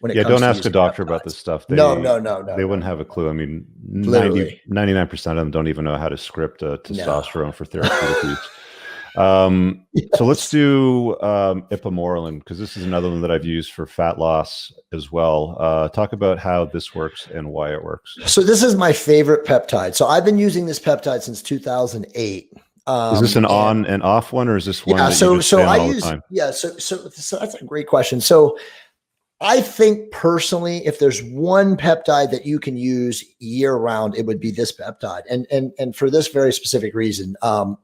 when it Yeah, comes don't to ask a using doctor peptides. about this stuff. No, They wouldn't have a clue. I mean, literally 99% of them don't even know how to script testosterone for therapeutic use. So let's Yes. do Ipamorelin, because this is another one that I've used for fat loss as well. Talk about how this works and why it works. So this is my favorite peptide. So I've been using this peptide since 2008. Is this an on and off one, or is this one Yeah, that you just stay on I all the use time? so that's a great question. So I think personally, if there's one peptide that you can use year round, it would be this peptide, and for this very specific reason,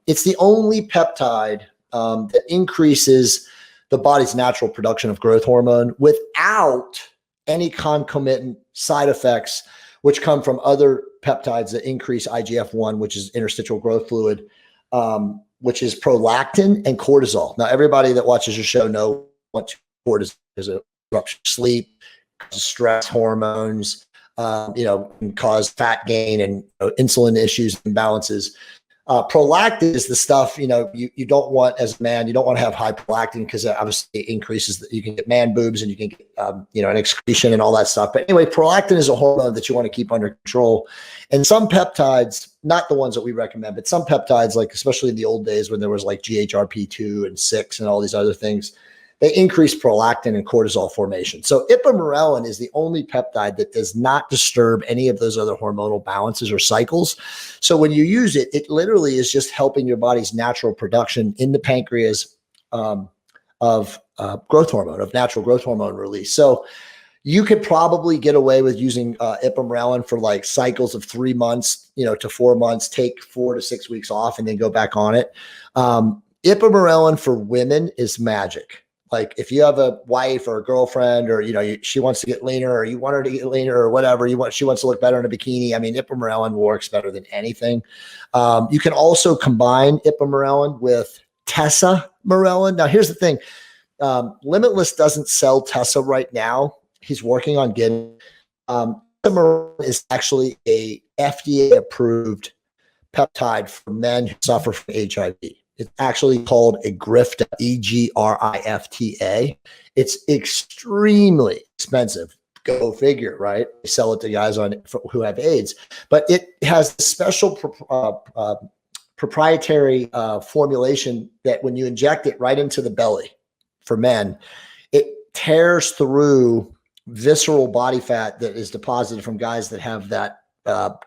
it's the only peptide that increases the body's natural production of growth hormone without any concomitant side effects, which come from other peptides that increase IGF-1, which is interstitial growth fluid, which is prolactin and cortisol. Now, everybody that watches your show know what cortisol is. A disruption of sleep, stress hormones, can cause fat gain and insulin issues, imbalances. Prolactin is the stuff, you don't want as a man, you don't want to have high prolactin because obviously it increases that you can get man boobs and you can get, an excretion and all that stuff. But anyway, prolactin is a hormone that you want to keep under control. And some peptides, not the ones that we recommend, but some peptides, like especially in the old days when there was like GHRP2 and 6 and all these other things, they increase prolactin and cortisol formation. So ipamorelin is the only peptide that does not disturb any of those other hormonal balances or cycles. So when you use it, it literally is just helping your body's natural production in the pancreas of growth hormone, of natural growth hormone release. So you could probably get away with using ipamorelin for like cycles of 3 months, to 4 months, take 4 to 6 weeks off and then go back on it. Ipamorelin for women is magic. Like if you have a wife or a girlfriend, or she wants to get leaner, or you want her to get leaner, or whatever she wants to look better in a bikini. I mean, ipamorelin works better than anything. You can also combine ipamorelin with tesamorelin. Now, here's the thing: Limitless doesn't sell Tessa right now. He's working on getting. Tesamorelin is actually a FDA approved peptide for men who suffer from HIV. It's actually called a Grifta, EGRIFTA. It's extremely expensive. Go figure, right? They sell it to guys who have AIDS, but it has a special proprietary formulation that when you inject it right into the belly for men, it tears through visceral body fat that is deposited from guys that have that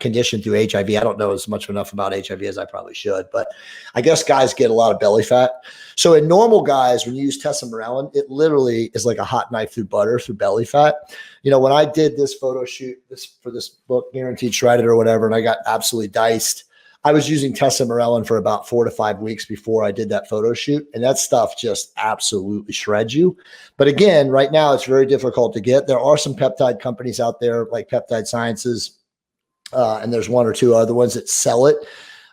condition through HIV. I don't know as much enough about HIV as I probably should, but I guess guys get a lot of belly fat. So in normal guys, when you use tesamorelin, it literally is like a hot knife through butter through belly fat. When I did this photo shoot for this book, Guaranteed Shredded or whatever, and I got absolutely diced, I was using tesamorelin for about 4 to 5 weeks before I did that photo shoot. And that stuff just absolutely shreds you. But again, right now it's very difficult to get. There are some peptide companies out there like Peptide Sciences, and there's 1 or 2 other ones that sell it.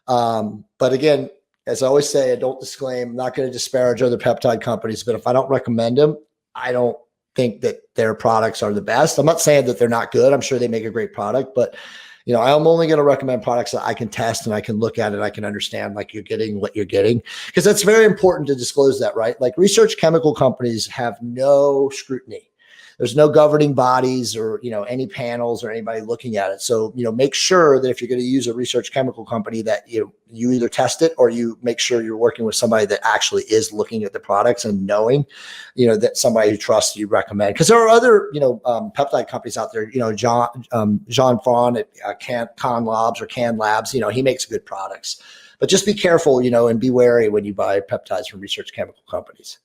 But again, as I always say, I don't disclaim, I'm not going to disparage other peptide companies, but if I don't recommend them, I don't think that their products are the best. I'm not saying that they're not good. I'm sure they make a great product, but I'm only going to recommend products that I can test and I can look at it. I can understand like you're getting what you're getting, because that's very important to disclose that, right? Like research chemical companies have no scrutiny. There's no governing bodies or, any panels or anybody looking at it. So, make sure that if you're going to use a research chemical company that you either test it or you make sure you're working with somebody that actually is looking at the products and knowing, that somebody who trusts you recommend. Because there are other, peptide companies out there, Jean Fawn at Can Labs or Can Labs, he makes good products. But just be careful, and be wary when you buy peptides from research chemical companies.